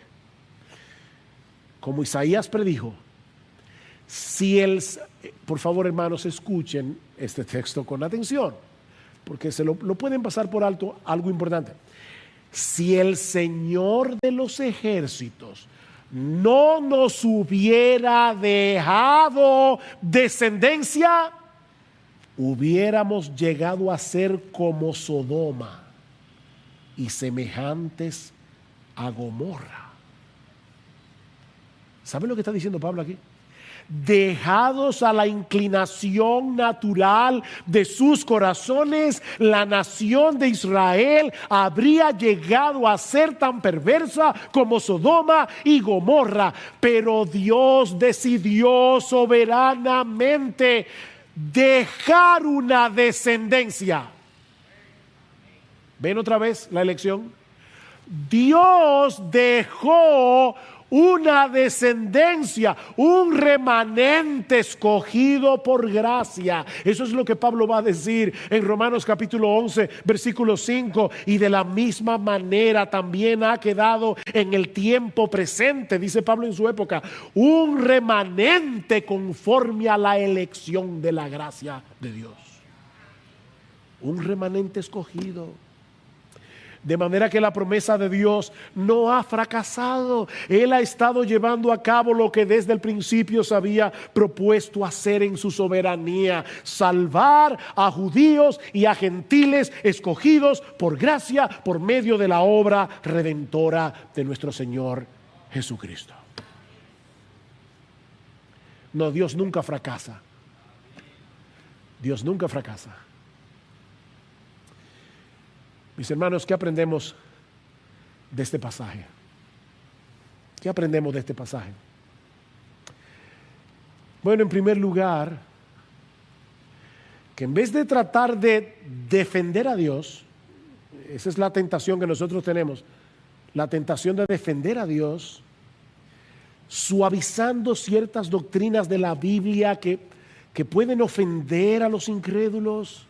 Como Isaías predijo, por favor, hermanos, escuchen este texto con atención, porque lo pueden pasar por alto algo importante. Si el Señor de los ejércitos no nos hubiera dejado descendencia, hubiéramos llegado a ser como Sodoma y semejantes a Gomorra. ¿Saben lo que está diciendo Pablo aquí? Dejados a la inclinación natural de sus corazones, la nación de Israel habría llegado a ser tan perversa como Sodoma y Gomorra. Pero Dios decidió soberanamente dejar una descendencia. ¿Ven otra vez la elección? Dios dejó una descendencia, un remanente escogido por gracia. Eso es lo que Pablo va a decir en Romanos capítulo 11, versículo 5. Y de la misma manera también ha quedado en el tiempo presente, dice Pablo en su época, un remanente conforme a la elección de la gracia de Dios. Un remanente escogido. De manera que la promesa de Dios no ha fracasado. Él ha estado llevando a cabo lo que desde el principio se había propuesto hacer en su soberanía: salvar a judíos y a gentiles escogidos por gracia por medio de la obra redentora de nuestro Señor Jesucristo. No, Dios nunca fracasa. Dios nunca fracasa. Mis hermanos, ¿qué aprendemos de este pasaje? ¿Qué aprendemos de este pasaje? Bueno, en primer lugar, que en vez de tratar de defender a Dios, esa es la tentación que nosotros tenemos, la tentación de defender a Dios, suavizando ciertas doctrinas de la Biblia que pueden ofender a los incrédulos.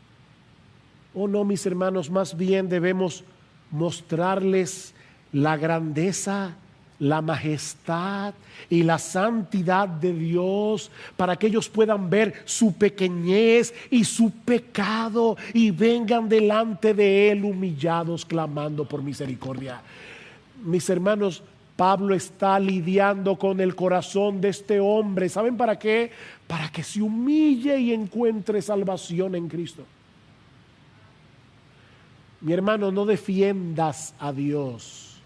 Oh no, mis hermanos, más bien debemos mostrarles la grandeza, la majestad y la santidad de Dios, para que ellos puedan ver su pequeñez y su pecado y vengan delante de Él humillados, clamando por misericordia. Mis hermanos, Pablo está lidiando con el corazón de este hombre. ¿Saben para qué? Para que se humille y encuentre salvación en Cristo. Mi hermano, no defiendas a Dios.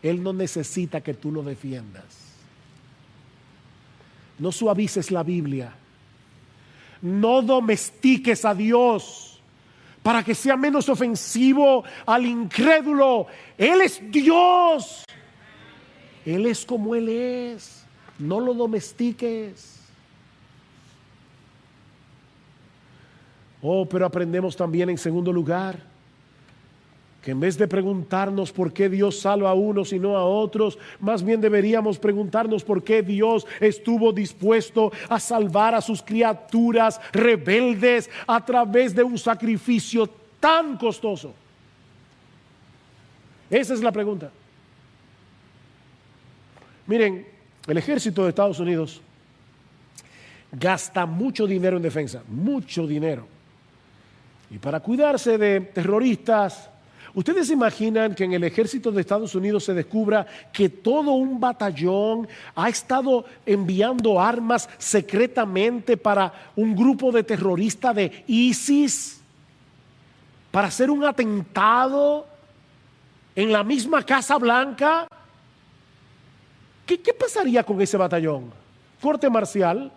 Él no necesita que tú lo defiendas. No suavices la Biblia. No domestiques a Dios para que sea menos ofensivo al incrédulo. Él es Dios. Él es como Él es. No lo domestiques. Oh, pero aprendemos también en segundo lugar que en vez de preguntarnos por qué Dios salva a unos y no a otros, más bien deberíamos preguntarnos por qué Dios estuvo dispuesto a salvar a sus criaturas rebeldes a través de un sacrificio tan costoso. Esa es la pregunta. Miren, el ejército de Estados Unidos gasta mucho dinero en defensa, mucho dinero. Y para cuidarse de terroristas, ¿ustedes se imaginan que en el ejército de Estados Unidos se descubra que todo un batallón ha estado enviando armas secretamente para un grupo de terroristas de ISIS para hacer un atentado en la misma Casa Blanca, ¿qué pasaría con ese batallón? Corte marcial,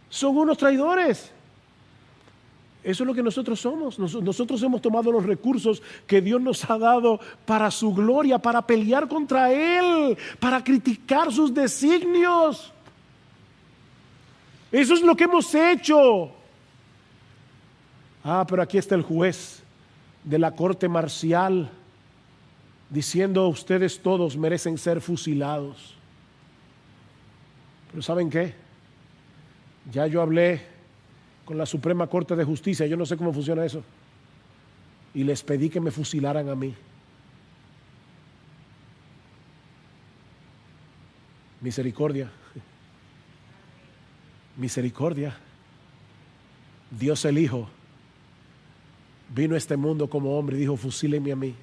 son unos traidores. Eso es lo que nosotros somos. Nosotros hemos tomado los recursos que Dios nos ha dado para su gloria, para pelear contra Él, para criticar sus designios. Eso es lo que hemos hecho. Pero aquí está el juez de la corte marcial diciendo: ustedes todos merecen ser fusilados. Pero ¿saben qué? Ya yo hablé con la Suprema Corte de Justicia, yo no sé cómo funciona eso, y les pedí que me fusilaran a mí. Misericordia. Misericordia. Dios el Hijo vino a este mundo como hombre y dijo: fusílenme a mí.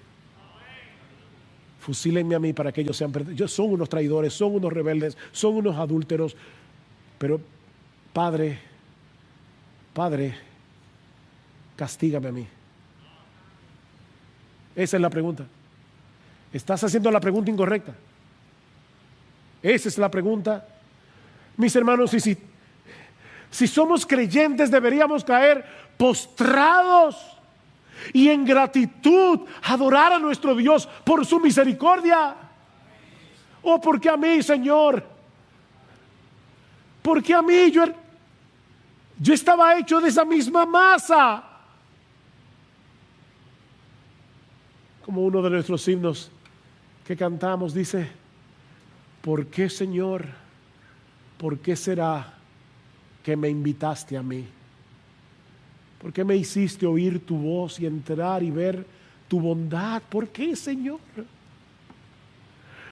Fusílenme a mí para que ellos sean perdidos. Son unos traidores, son unos rebeldes, son unos adúlteros. Pero Padre, castígame a mí. Esa es la pregunta. Estás haciendo la pregunta incorrecta. Esa es la pregunta. Mis hermanos, si somos creyentes, deberíamos caer postrados y en gratitud adorar a nuestro Dios por su misericordia. Oh, ¿por qué a mí, Señor? ¿Por qué a mí? Yo estaba hecho de esa misma masa. Como uno de nuestros himnos que cantamos dice: ¿por qué, Señor? ¿Por qué será que me invitaste a mí? ¿Por qué me hiciste oír tu voz y entrar y ver tu bondad? ¿Por qué, Señor?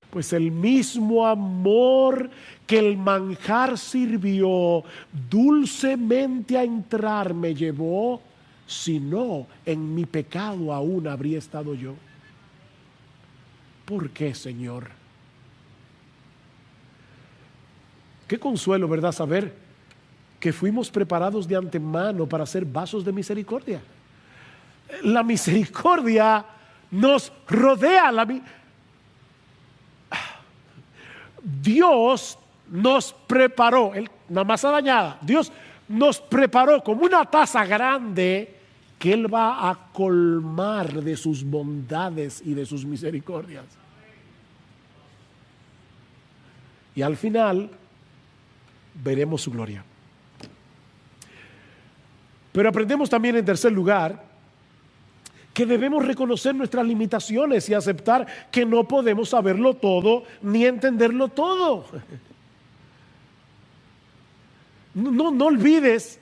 Pues el mismo amor que el manjar sirvió dulcemente a entrar me llevó, si no, en mi pecado aún habría estado yo. ¿Por qué, Señor? Qué consuelo, ¿verdad? Saber que fuimos preparados de antemano para ser vasos de misericordia. La misericordia nos rodea. Dios nos preparó, la masa dañada, Dios nos preparó como una taza grande que Él va a colmar de sus bondades y de sus misericordias. Y al final veremos su gloria. Pero aprendemos también, en tercer lugar, que debemos reconocer nuestras limitaciones y aceptar que no podemos saberlo todo ni entenderlo todo. No olvides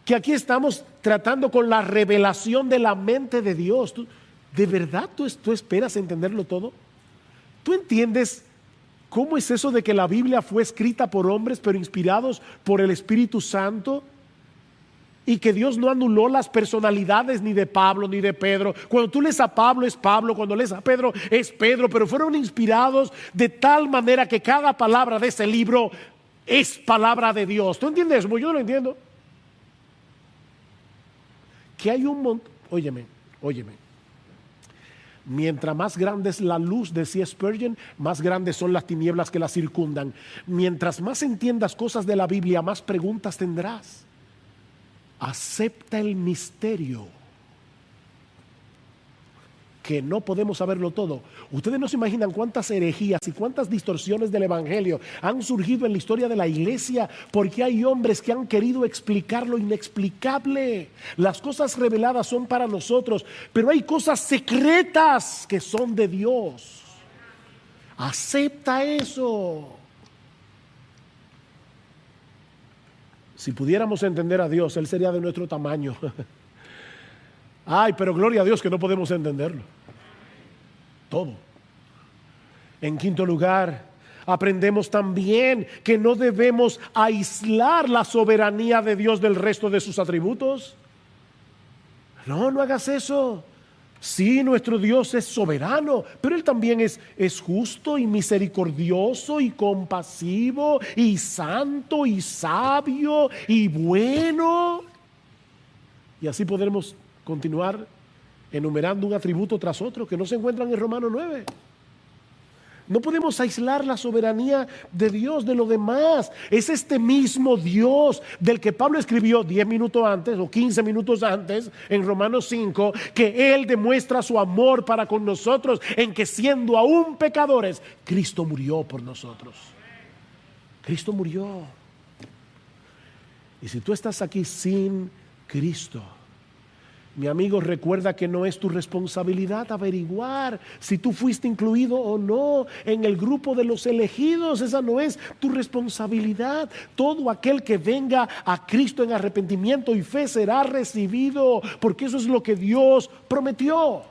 que aquí estamos tratando con la revelación de la mente de Dios. ¿De verdad tú esperas entenderlo todo? ¿Tú entiendes cómo es eso de que la Biblia fue escrita por hombres pero inspirados por el Espíritu Santo? Y que Dios no anuló las personalidades ni de Pablo ni de Pedro. Cuando tú lees a Pablo es Pablo, cuando lees a Pedro es Pedro, pero fueron inspirados de tal manera que cada palabra de ese libro es palabra de Dios. ¿Tú entiendes eso? Yo no lo entiendo. Que hay un montón, óyeme. Mientras más grande es la luz, decía Spurgeon, más grandes son las tinieblas que la circundan. Mientras más entiendas cosas de la Biblia, más preguntas tendrás. Acepta el misterio, que no podemos saberlo todo. Ustedes no se imaginan cuántas herejías y cuántas distorsiones del Evangelio han surgido en la historia de la iglesia, porque hay hombres que han querido explicar lo inexplicable. Las cosas reveladas son para nosotros, pero hay cosas secretas que son de Dios. Acepta eso. Si pudiéramos entender a Dios, Él sería de nuestro tamaño. Ay, pero gloria a Dios que no podemos entenderlo. Todo. En quinto lugar, aprendemos también que no debemos aislar la soberanía de Dios del resto de sus atributos. No hagas eso. Sí, nuestro Dios es soberano, pero Él también es justo y misericordioso y compasivo y santo y sabio y bueno. Y así podremos continuar enumerando un atributo tras otro que no se encuentran en Romanos 9. No podemos aislar la soberanía de Dios de lo demás. Es este mismo Dios del que Pablo escribió 10 minutos antes o 15 minutos antes en Romanos 5, que Él demuestra su amor para con nosotros en que siendo aún pecadores, Cristo murió por nosotros. Cristo murió. Y si tú estás aquí sin Cristo, mi amigo, recuerda que no es tu responsabilidad averiguar si tú fuiste incluido o no en el grupo de los elegidos. Esa no es tu responsabilidad. Todo aquel que venga a Cristo en arrepentimiento y fe será recibido, porque eso es lo que Dios prometió.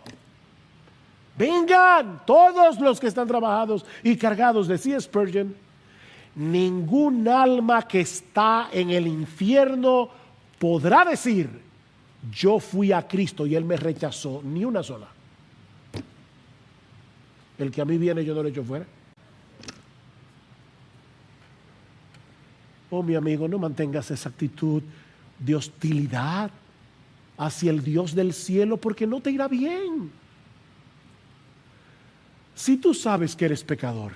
Vengan todos los que están trabajados y cargados, decía Spurgeon. Ningún alma que está en el infierno podrá decir: yo fui a Cristo y Él me rechazó. Ni una sola. El que a mí viene yo no lo echo fuera. Oh, mi amigo, no mantengas esa actitud de hostilidad hacia el Dios del cielo, porque no te irá bien. Si tú sabes que eres pecador,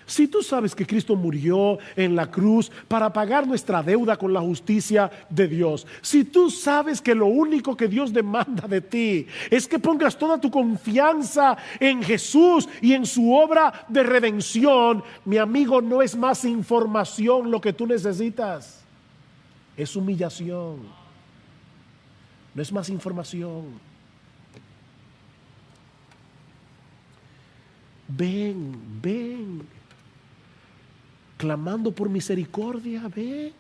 si tú sabes que Cristo murió en la cruz para pagar nuestra deuda con la justicia de Dios, si tú sabes que lo único que Dios demanda de ti es que pongas toda tu confianza en Jesús y en su obra de redención, mi amigo, no es más información lo que tú necesitas, es humillación. No es más información. Ven, clamando por misericordia, ven,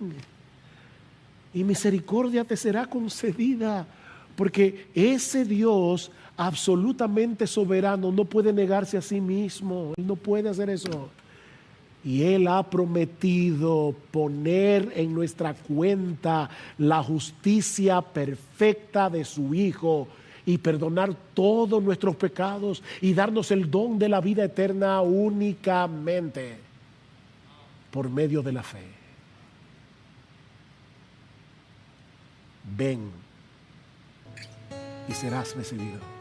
y misericordia te será concedida, porque ese Dios absolutamente soberano no puede negarse a sí mismo. Él no puede hacer eso, y Él ha prometido poner en nuestra cuenta la justicia perfecta de su Hijo y perdonar todos nuestros pecados y darnos el don de la vida eterna únicamente por medio de la fe. Ven y serás recibido.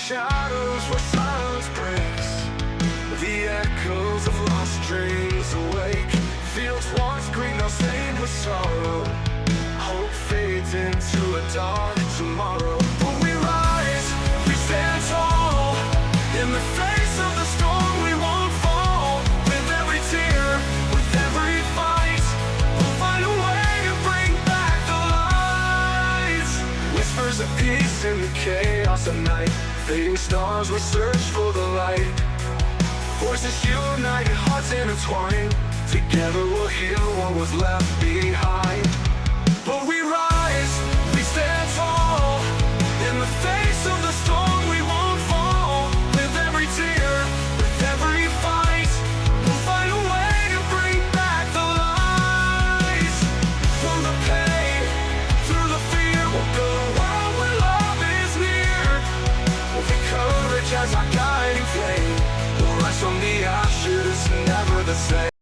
Shadows where silence breaks, the echoes of lost dreams awake. Fields once green, now stained with sorrow. Hope fades into a dark tomorrow. But we rise, we stand tall. In the face of the storm, we won't fall. With every tear, with every fight, we'll find a way to bring back the light. Whispers of peace in the chaos of night. Fading stars will search for the light. Voices unite, hearts intertwine. Together we'll heal what was left behind.